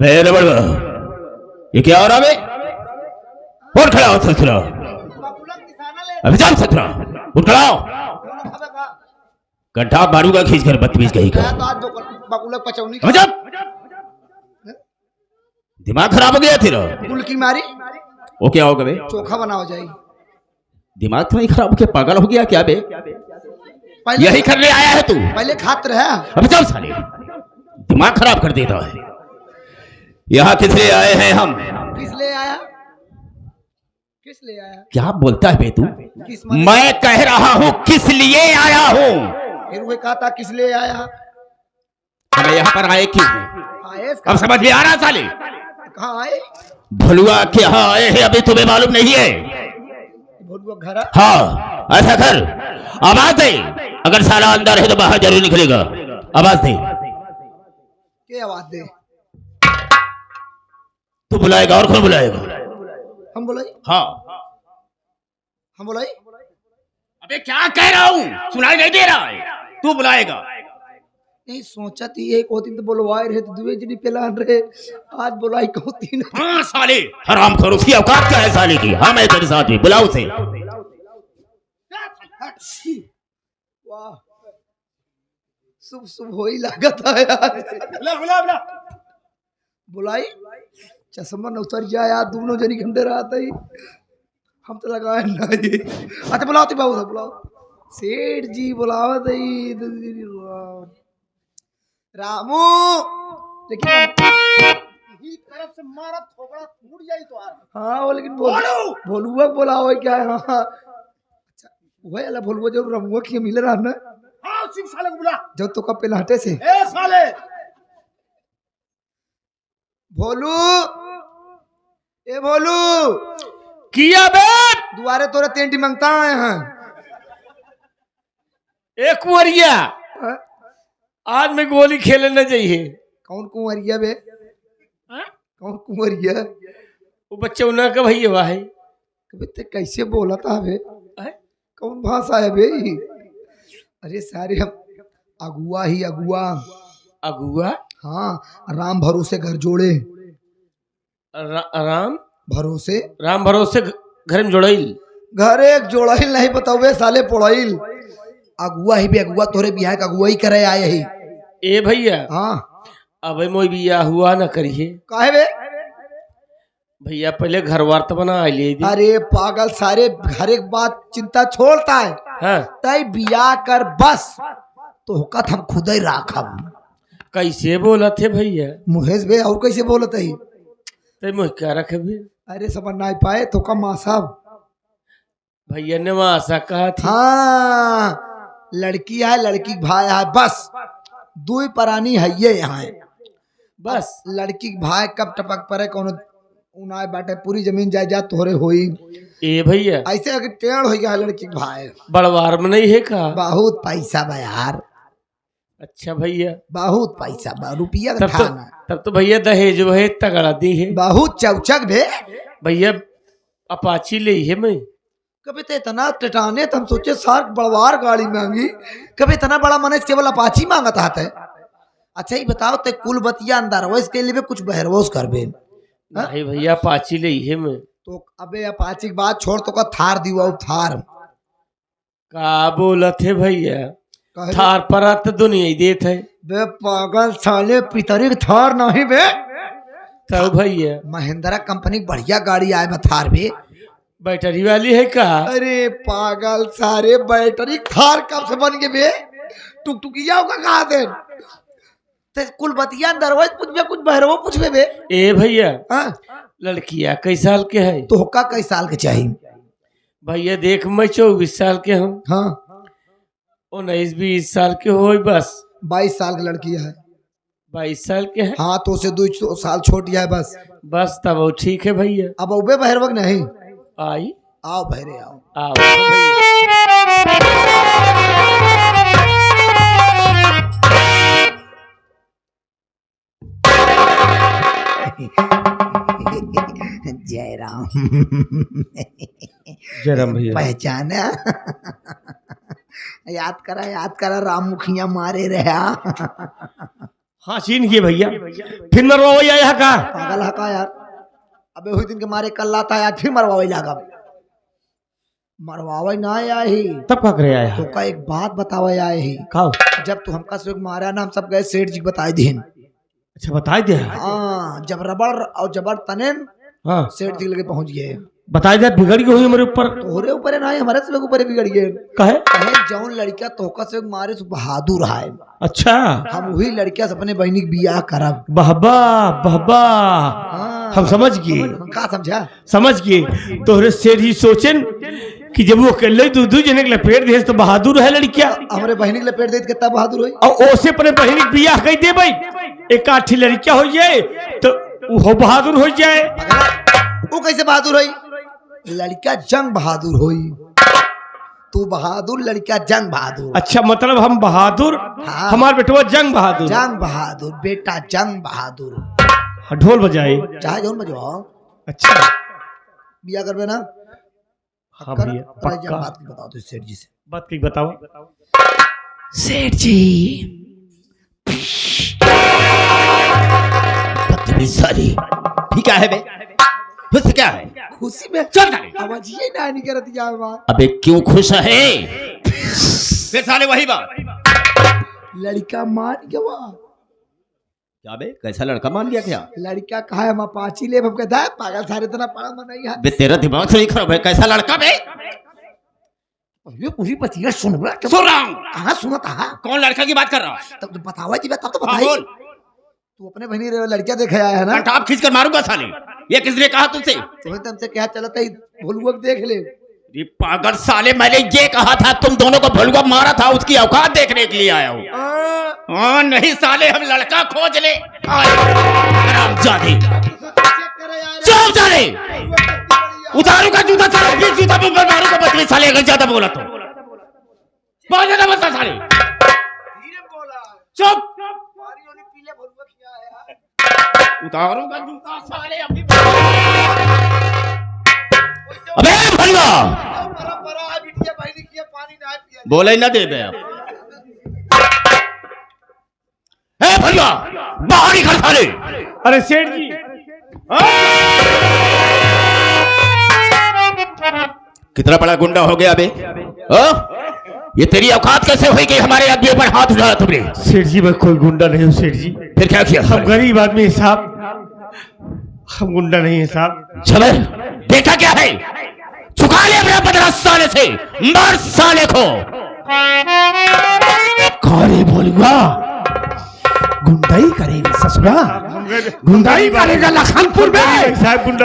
अबे रबड़ ये क्या हो रहा है? उठ खड़ा हो ससुरा। अबे जाओ ससुरा, उठ खड़ा हो। गड्ढा मारूंगा खींच कर, बदतमीज कहीं का। अबे जा, दिमाग खराब हो गया तेरा। गुल की मारी वो क्या होगा बे? चोखा बनाओ जाए। दिमाग तो नहीं खराब हो गया, पागल हो गया क्या बे? यही करने आया है तू? पहले खाते रहे। अबे चल साले, दिमाग खराब कर देता है। यहाँ किस लिए आए हैं हम? किस ले आया? किस ले आया? क्या बोलता है बे तू? मैं कह रहा हूँ किस लिए आया हूँ। फिर वो कहा था किस ले आया? हमें यहाँ पर आए क्यों? अब समझ में आ रहा साले? कहाँ आए? भलुआ के यहाँ आए हैं, अभी तुम्हें मालूम नहीं है? भलुआ घर? हाँ, ऐसा कर, आवाज दे। अगर साला अंदर है तो बाहर जरूर निकलेगा। आवाज दे। क्या आवाज दे? तू बुलाएगा और कौन बुलाएगा? हम बुलाई? हाँ, हम बुलाई? अबे क्या कह रहा हूँ, सुनाई नहीं दे रहा है? तू बुलाएगा? नहीं सोचा थी एक दिन तो बुलवाए रहे तो दुए जनी पेलान रहे, आज बुलाई कहूँ तीन। हाँ साले हराम खोर, उसकी औकात क्या है साले की? हाँ मैं तेरे साथ भी, बुलाओ उसे। वाह, शुभ शुभ हो ही लागत है यार। बुला बुलाई, चश्मा न उतर जाए यार, दोनों जनी घंटे रहते ही हम तो लगाए नहीं। अच्छा बुलाओ तो बाबू, बुलाओ सेठ जी, बुलाओ दई रामू। लेकिन तरफ से मारा थोबड़ा टूट जाई तो आ। हाँ वो लेकिन भोलुआ बुलाओ क्या है? हाँ अच्छा वही अल्लाह भोलुआ जो रमुआ की मिल रहा ना। हाँ सिर्फ साले को बुला जो तो कब पेलाटे से। ए साले भोलू, ए भोलू किया बे? दुआरे तोरे तेंटी मांगता है। हाँ एक कुंवरिया, आज मैं गोली खेलने न जाइए। कौन कुंवरिया बे? कौन कुंवरिया? वो बच्चा उन्हें का भैया भाई। कभी ते कैसे बोला था बे? कौन भाषा है बे? अरे सारे हम अगुआ ही अगुआ। अगुआ? हाँ, राम भरोसे घर जोड़े। राम भरोसे? राम भरोसे घर में जोड़ाइल। घर एक जोड़ाइल नहीं बताओ साले पोड़ाइल। अगुआ ही बे, अगुआ तोरे बिहार का अगुआ ही करे आए ही। ए भैया, हाँ अब मोई बिया हुआ ना करिए। काहे बे? भैया पहले घर वार तो बना ले। अरे पागल सारे, हर एक बात चिंता छोड़ता है। हाँ तय बिया कर बस, तो हुकत हम खुद ही राखब। कैसे बोला थे भैया? मुहेश बे और कैसे बोलत है? ते मुझ क्या रखे भी? अरे समझ नहीं पाए तो का माँ साहब भैया ने वहां आशा कहा थी। हाँ लड़की है, लड़की भाई है, बस दो ही प्राणी है ये यहाँ है बस। लड़की भाई कब टपक पड़े कौन उनाय बाटे, पूरी जमीन जायदाद तोहरे होई। ए भैया ऐसे अगर टेढ़ हो गया लड़की भाई, बड़वार में नहीं है का? बहुत पैसा बा यार। अच्छा भैया, बहुत पैसा बा, रुपया तब तो, तब तो भैया दहेज वहे तगड़ा दी है। बहुत चौचक भे भैया, अपाची ले है मैं। कभी तो इतना टटाने तो हम सोचे सार बड़वार गाड़ी मांगी, कभी इतना बड़ा मनेज केवल अपाची मांगता है। अच्छा ही बताओ ते कुल बतिया अंदर वो इसके लिए कुछ बहरवोस कर बे? नहीं भैया अपाची ले है मैं। तो अबे अपाची की बात छोड़, तो का थार दिवा थार। का बोला थे भैया? थार पर तो दुनिया ही देत है बे पागल साले, पितरी थार नहीं बे। तो भैया महिंद्रा कंपनी बढ़िया गाड़ी आए थार बे, बैटरी वाली है का? अरे पागल सारे, बैटरी थार कब से बन गए बे? टुकटुकिया होगा कहा दे ते कुल बतिया अंदर वो पूछबे, कुछ बहरवो पूछबे बे। ए भैया, हाँ लड़किया कई साल के है? तो होका कई साल के चाहिए? भैया देख मैं 24 साल के हूँ। हाँ 19-20 साल के हो बस। 22 साल की लड़की है। 22 साल के है? हाँ तो उसे 2 साल छोटी है बस। बस तब वो ठीक है भैया। अब उबे बहरवक नहीं आई आओ भैरे आओ आओ। जय राम। जय राम भैया। पहचाना? याद करा राम मुखिया मारे रहा। हाँ छीन किए भैया, फिर मरवा वही आया का पागल हका यार। अबे हुई दिन के मारे कल लाता है, फिर मरवावे लागा। मरवावे ना आया ही तब का करे आया तो का एक बात बतावे आए ही। खाओ। जब तू हमका से मारा ना, हम सब गए सेठ जी बताए दिन। अच्छा बता दिया। हाँ, जब रबड़ और जबर तने हाँ सेठ जी लगे पहुंच गए। बता दिया, बिगड़ गई हुई मेरे ऊपर। तोहरे ऊपर ना, हमारे से ऊपर बिगड़ गए। कहे कहे जौन लड़का तोहका से मारे सो बहादुर है। अच्छा हम वही लड़किया से अपने बहनी के बियाह करब। बहबा बहबा, हाँ। हम समझ गए। का समझा? समझ गए। तोहरे सेठ ही सोचन कि जब वो अकेले दू जने के लपेट दे तो बहादुर है लड़किया। हमारे बहनी के लपेट दे कितना बहादुर हुई। और ओसे अपने बहन के बियाह कह दे भाई, एक आठी लड़किया हो जाए तो वो बहादुर हो जाए। वो कैसे बहादुर हुई? लड़का जंग बहादुर हुई। तू बहादुर, लड़का जंग बहादुर। अच्छा मतलब हम बहादुर। हाँ। हमार बेटवा जंग बहादुर। जंग बहादुर, बेटा जंग बहादुर। हाँ, ढोल बजाए चाहे जौन बजवाओ। अच्छा बिया करबे ना? हाँ भैया पक्का। बात की बताओ तो सेठ जी से। बात की बताओ। सेठ जी सारी ठीक है बे, खुश क्या है? खुशी में चल जाने। आवाज ये ना नहीं करती यार बात। अबे क्यों खुश है? फिर साले वही बात। लड़का मान गया। क्या बे, कैसा लड़का मान गया क्या? लड़का कहा है हम अपाची ले, हम कहता है पागल सारे इतना पढ़ा मन नहीं है। बे तेरा दिमाग से नहीं खराब है? कैसा लड़का बे? ये पूरी बतिया सुन रहा है। सुन रहा हूँ। कहाँ सुना था? कौन लड़का की बात कर रहा है? तब तो बतावा जी, तब तो हाँ, बताइए। बोल। तू अपने बहनी लड़कियां देखे आया है ना? कंटाप खींच कर मारूंगा साले। ये किसने कहा तुझसे? तुम्हें तुमसे क्या चलता है, भोलुआ को देख ले। ये पागल साले, मैंने ये कहा था तुम दोनों को भलुआ मारा था, उसकी औकात देखने के लिए आया हूँ। हाँ नहीं साले, हम लड़का खोज ले। चल साले, उतारू का जूता साले, फिर जूता मुंह पर मारूंगा बदले साले अगर ज्यादा बोला तो। बहुत ज्यादा बोलता साले। चुप। उतारूंगा जूता साले अभी। अबे भलुआ बोले ना दे बे। ए भलुआ बाहर निकल साले। अरे सेठ जी कितना बड़ा गुंडा हो गया बे? ये तेरी औकात कैसे हुई कि हमारे आदमियों पर हाथ उठाया तुमने? सेठ जी मैं कोई गुंडा नहीं हूँ सेठ जी। फिर क्या किया? हम गरीब आदमी है साहब, हम गुंडा नहीं है साहब। चले देखा क्या है? चुका ले अपना बदला साले से, मार साले को। कौन बोलूंगा? गुंडाई करेगा ससुरा, गुंडाई करेगा लखनपुर में। साहब गुंडा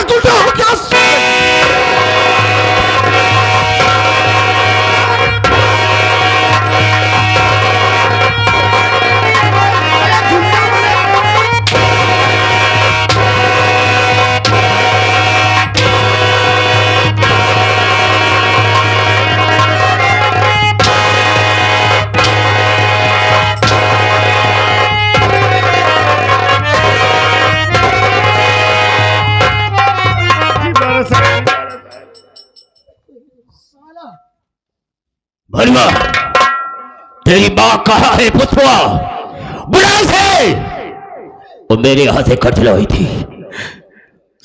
गुंडा हो क्या? भलुआ तेरी माँ कहाँ है? पुष्पा बुला से। वो मेरे यहाँ से कर्ज लाई थी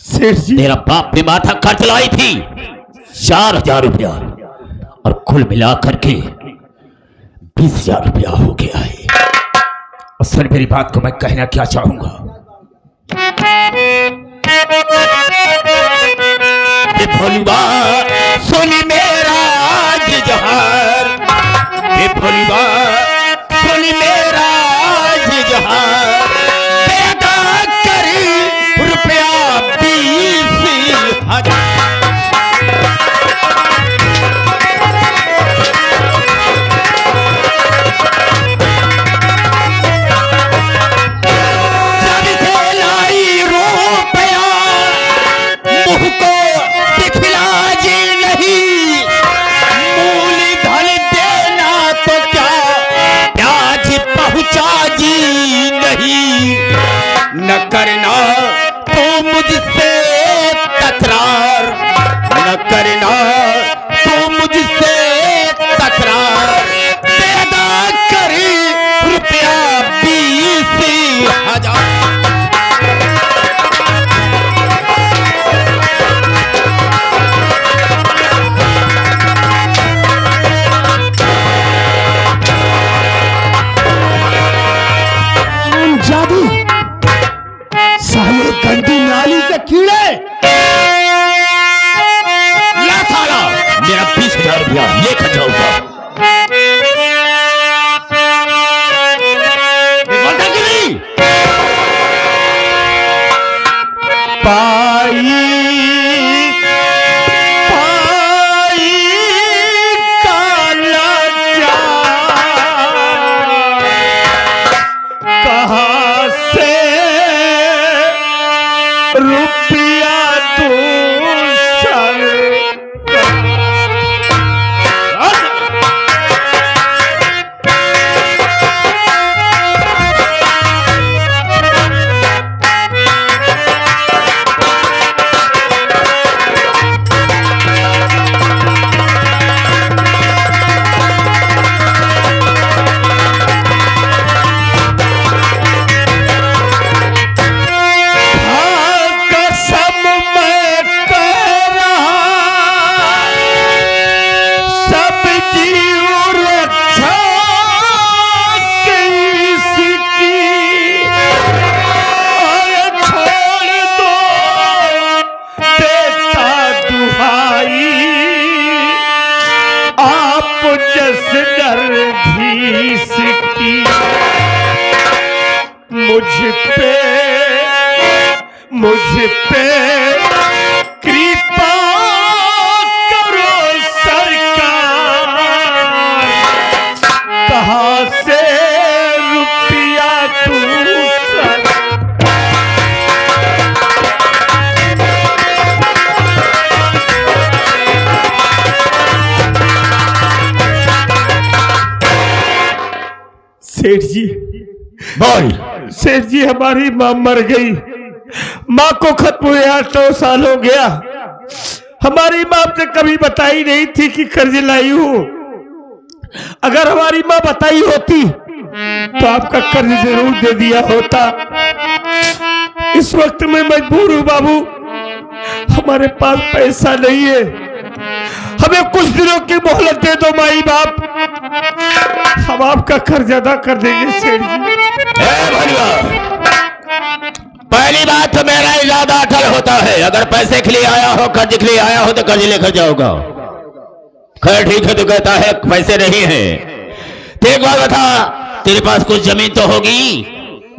सेठ जी। तेरा बाप ने माथा कर्ज लाई थी 4,000 रुपया, और कुल मिलाकर के 20,000 रुपया हो गया है। और सर मेरी बात को मैं कहना क्या चाहूंगा, भलुआ सुन मेरा जहर, भलुआ सुन मेरा जहर, पैदा कर रुपया 20,000। ला साला, मेरा 20,000 रुपया लेकर जाऊंगा। बोलता कि नहीं? पाई काला कहाँ से रुपया तू सर मुझ पे कृपा करो सरकार, कहाँ से रुपया तू सर सेठ जी। बोल। सेठ जी, हमारी माँ मर गई। माँ को खत्म हुए 8 साल हो गया। हमारी माँ आपने कभी बताई नहीं थी कि कर्ज लाई हूं। अगर हमारी माँ बताई होती तो आपका कर्ज जरूर दे दिया होता। इस वक्त मैं मजबूर हूं बाबू, हमारे पास पैसा नहीं है। हमें कुछ दिनों की मोहलत दे दो माई बाप, हम आपका कर्ज अदा कर देंगे सेठ जी। पहली बात तो मेरा इरादा अटल होता है। अगर पैसे के लिए आया हो, कर्ज के लिए आया हो तो कर्ज लेकर जाओगा। खैर ठीक है, तो कहता है पैसे नहीं है तो एक बात बता, तेरे पास कुछ जमीन तो होगी?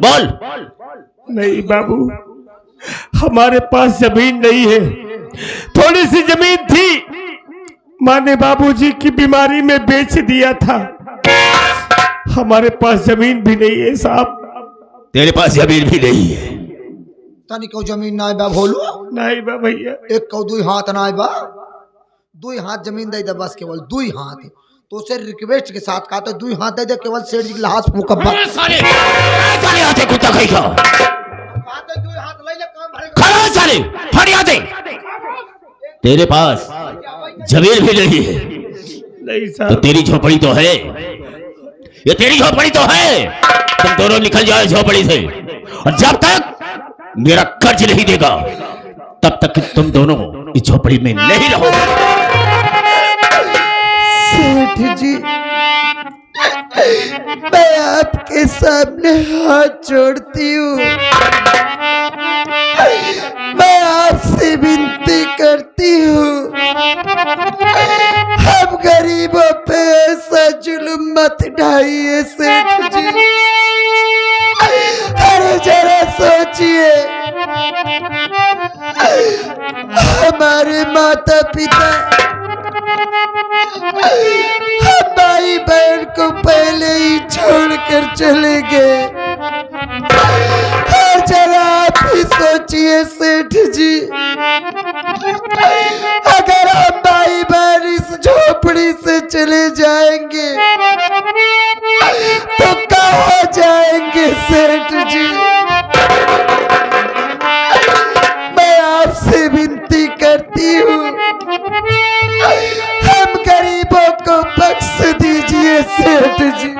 बोल। नहीं बाबू, हमारे पास जमीन नहीं है। थोड़ी सी जमीन थी, माँ ने बाबूजी की बीमारी में बेच दिया था। हमारे पास जमीन भी नहीं है साहब। तेरे पास जमीन भी नहीं है? तनी को जमीन ना बा भोलू, नहीं बा भैया। एक को 2 हाथ ना बा, 2 हाथ जमीन दे दे बस, केवल 2 हाथ। तो उसे रिक्वेस्ट के साथ कहा तो 2 हाथ दे दे, केवल सेठ जी के लाश मुकब्बर। साले आते कुत्ता कहीं का खड़ा साले फट आते। तेरे पास जमीन भी नहीं है? नहीं साहब। तो तेरी झोपड़ी तो है, ये तेरी झोपड़ी तो है। तुम दोनों निकल जाओ झोपड़ी से, और जब तक मेरा कर्ज नहीं देगा तब तक तुम दोनों इस झोपड़ी में नहीं रहोगे। सेठ जी, मैं आपके सामने हाथ जोड़ती हूँ, मैं आपसे विनती करती हूँ, हम गरीबों पे ऐसा जुल्म मत ढाइए सेठ जी। अरे जरा सोचिए, हमारे माता पिता भाई बहन को पहले ही छोड़कर चले गए। और जरा आप ही सोचिए सेठ जी, अगर हम भाई बहन इस झोपड़ी से चले जाएंगे तो कहाँ जाएंगे सेठ जी? मैं आपसे विनती करती हूँ, हम गरीबों को बख्श दीजिए सेठ जी।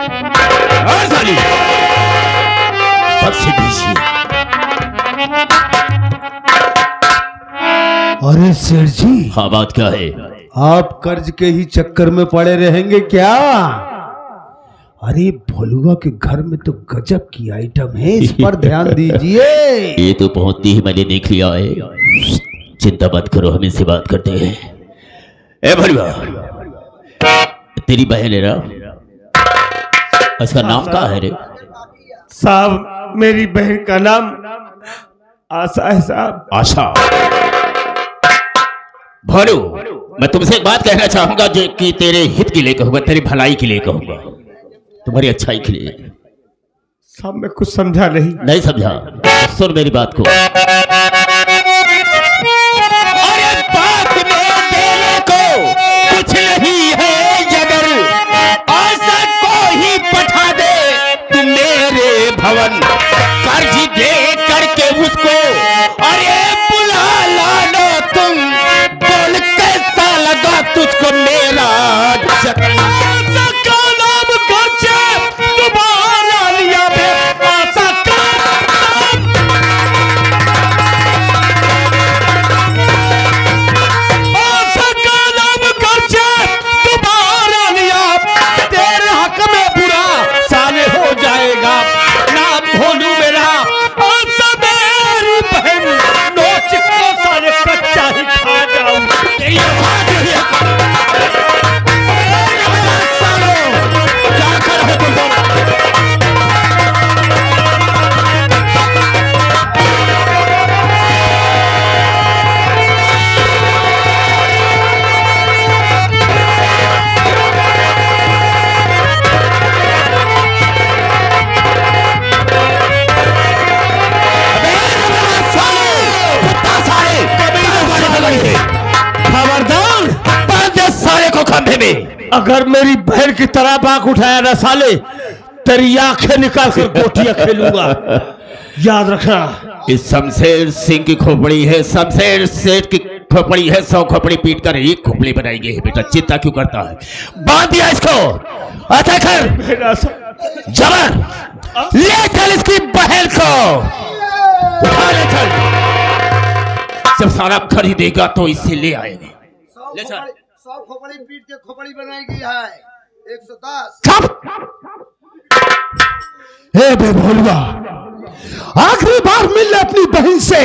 बख्श दीजिए? अरे सेठ जी, हाँ बात क्या है? आप कर्ज के ही चक्कर में पड़े रहेंगे क्या? अरे भोलुआ के घर में तो गजब की आइटम है, इस पर ध्यान दीजिए। ये तो पहुंचती ही मैंने देख लिया है। चिंता मत करो, हम इससे बात करते हैं। ए भलुआ, तेरी बहन है ना, उसका नाम क्या है रे? साहब मेरी बहन का नाम आशा है साहब। आशा। भोलू, मैं तुमसे एक बात कहना चाहूंगा जो कि तेरे हित के लिए कहूंगा, तेरी भलाई के लिए कहूंगा, तुम्हारी अच्छाई के लिए। साहब मैं कुछ समझा नहीं समझा? सुन मेरी बात को। अरे बात में देने को कुछ नहीं है, अगर आशा को ही पठा दे तू मेरे भवन, कर्ज दे करके उसको अरे बुला लाना तुम, बोल कैसा लगा तुझको मेरा जतन। अगर मेरी बहन की तरह बाग उठाया ना साले, तेरी आंखें निकाल कर गोटियां खेलूंगा, याद रखना। इस शमशेर सिंह की खोपड़ी है, शमशेर सेठ की खोपड़ी है, 100 खोपड़ी पीट कर एक खोपड़ी बनाएंगे। बेटा चिंता क्यों करता है? बांध दिया इसको, अच्छा कर जबर, ले चल इसकी बहन को, उठा ले चल। जब सारा खरीदेगा तो इसे ले आएंगे। ले चल। 100 खोपड़ी पीट के खोपड़ी बनाएगी है 110। हे बे भोलुआ, आखिरी बार मिल ले अपनी बहन से।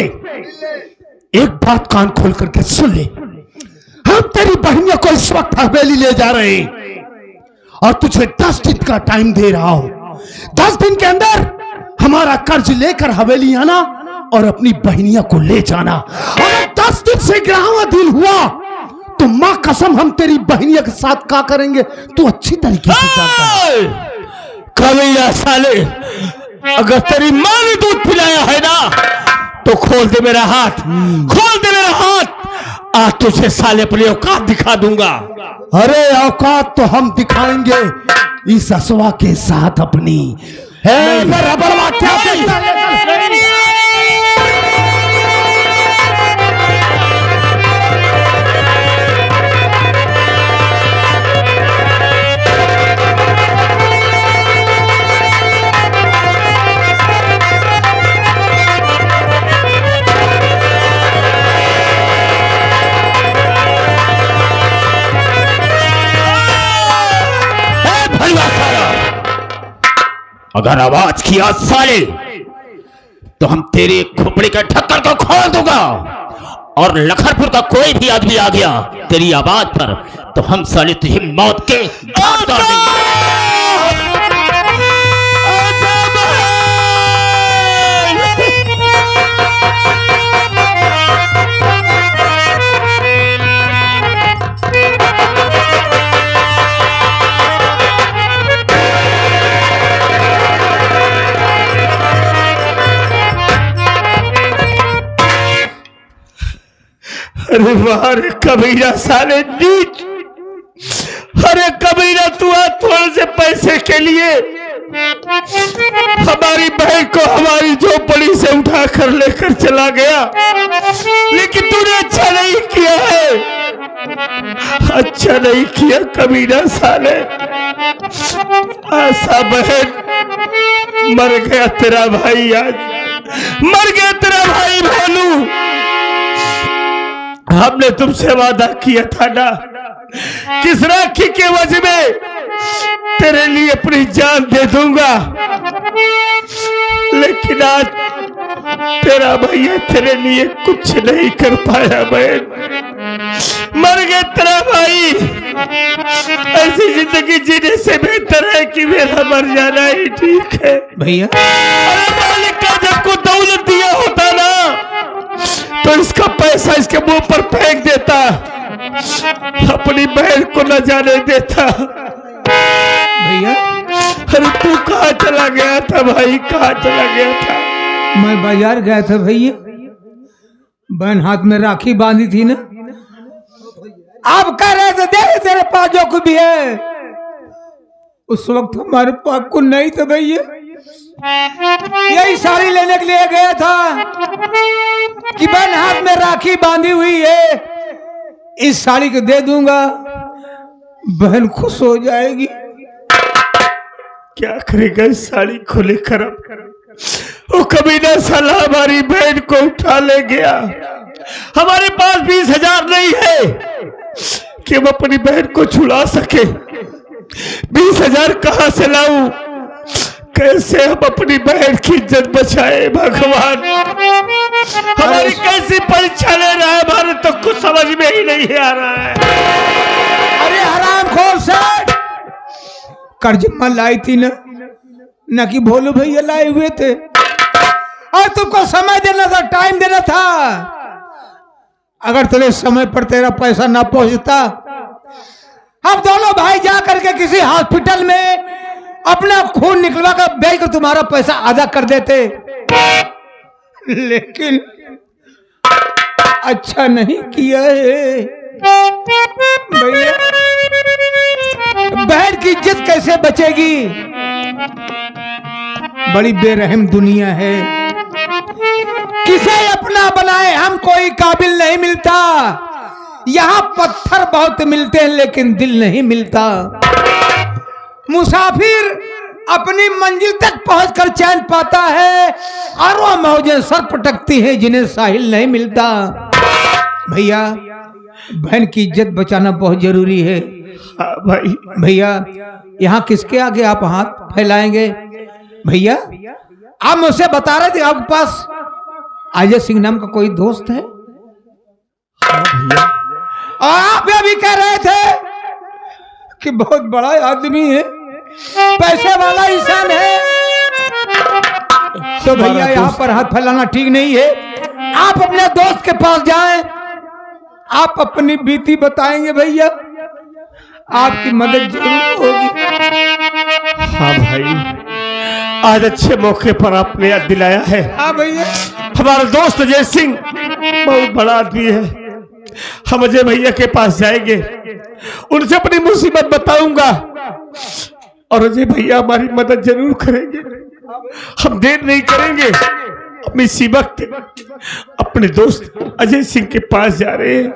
एक बात कान खोल करके सुन ले, हम तेरी बहनियों को इस वक्त हवेली ले जा रहे हैं और तुझे 10 दिन का टाइम दे रहा हूं। 10 दिन के अंदर हमारा कर्ज लेकर हवेली आना और अपनी बहनियों को ले जाना। अगर 10 दिन से ग्राम दिन हुआ तो मां कसम हम तेरी बहनियों के साथ क्या करेंगे तू अच्छी तरीके से जानता है। कमीना साले, अगर तेरी मां ने दूध पिलाया है ना तो खोल दे मेरा हाथ, खोल दे मेरा हाथ, आज तुझे साले अपनी औकात दिखा दूंगा। अरे औकात तो हम दिखाएंगे इस असवा के साथ अपनी। अगर आवाज किया साले तो हम तेरे खोपड़ी के ढक्कन को खोल दूंगा, और लखनपुर का कोई भी आदमी आ गया तेरी आवाज पर तो हम साले तुझे मौत के घाट उतार देंगे। अरे वाह रे कबीरा साले नीच, अरे कबीरा तू थोड़े से पैसे के लिए हमारी बहन को हमारी झोपड़ी से उठा कर लेकर चला गया, लेकिन तूने अच्छा नहीं किया है, अच्छा नहीं किया कबीरा साले। आशा बहन, मर गया तेरा भाई, आज मर गया तेरा भाई भालू। हमने तुमसे वादा किया था ना किस राखी के वजह में तेरे लिए अपनी जान दे दूंगा, लेकिन आज तेरा भैया तेरे लिए कुछ नहीं कर पाया बहन, मर गया तेरा भाई। ऐसी जिंदगी जीने से बेहतर है कि मेरा मर जाना ही ठीक है भैया। अरे मालिक का जब को दौलत दिया होता ना तो इसका पैसा इसके मुंह पर फेंक देता, अपनी बहन को न जाने देता। भैया अरे तू कहाँ चला गया था भाई, कहाँ चला गया था? मैं बाजार गया था भैया, बहन हाथ में राखी बांधी थी ना। आप कह रहे थे दे तेरे पास जो कुछ भी है, उस वक्त हमारे पास कुछ नहीं था भैया। यही साड़ी लेने के लिए गया था कि बहन हाथ में राखी बांधी हुई है, इस साड़ी को दे दूंगा, बहन खुश हो जाएगी। क्या करेगा इस साड़ी को लेकर? वो कभी ना साला हमारी बहन को उठा ले गया। हमारे पास 20,000 नहीं है कि हम अपनी बहन को छुड़ा सके। 20,000 कहां से लाऊं? कैसे हम अपनी बहन की इज्जत बचाए? भगवान हमारी कैसी परीक्षा ले रहा है, हमारे तो कुछ समझ में ही नहीं आ रहा है। अरे हरामखोर से कर्ज में लाई थी न कि भोलू भैया लाए हुए थे, और तुमको समय देना था, टाइम देना था। अगर तेरे समय पर तेरा पैसा ना पहुंचता, हम दोनों भाई जा करके किसी हॉस्पिटल में अपना खून निकलवा कर बेच कर तुम्हारा पैसा अदा कर देते, लेकिन अच्छा नहीं किया है भैया। बहन की इज्जत कैसे बचेगी? बड़ी बेरहम दुनिया है, किसे अपना बनाए हम कोई काबिल नहीं मिलता। यहाँ पत्थर बहुत मिलते हैं लेकिन दिल नहीं मिलता। मुसाफिर अपनी मंजिल तक पहुंचकर चैन पाता है, और वो मौजें सर पटकती हैं जिन्हें साहिल नहीं मिलता। भैया बहन की इज्जत बचाना बहुत जरूरी है। हाँ भाई। भैया यहाँ किसके आगे आप हाथ फैलाएंगे? भैया आप मुझसे बता रहे थे आपके पास अजय सिंह नाम का कोई दोस्त है? हाँ भैया। और आप ये भी कह रहे थे कि बहुत बड़ा आदमी है, पैसे वाला इंसान है। तो भैया यहाँ पर हाथ फैलाना ठीक नहीं है। आप अपने दोस्त के पास जाएं, आप अपनी बीती बताएंगे भैया, आपकी मदद जरूर होगी। हाँ भाई, आज अच्छे मौके पर आपने याद दिलाया है। हाँ भैया। हमारा दोस्त अजय सिंह बहुत बड़ा आदमी है। हम अजय भैया के पास जाएंगे, उनसे अपनी मुसीबत बताऊंगा, और अजय भैया हमारी मदद जरूर करेंगे। हम देर नहीं करेंगे, हम इसी वक्त अपने दोस्त अजय सिंह के पास जा रहे हैं।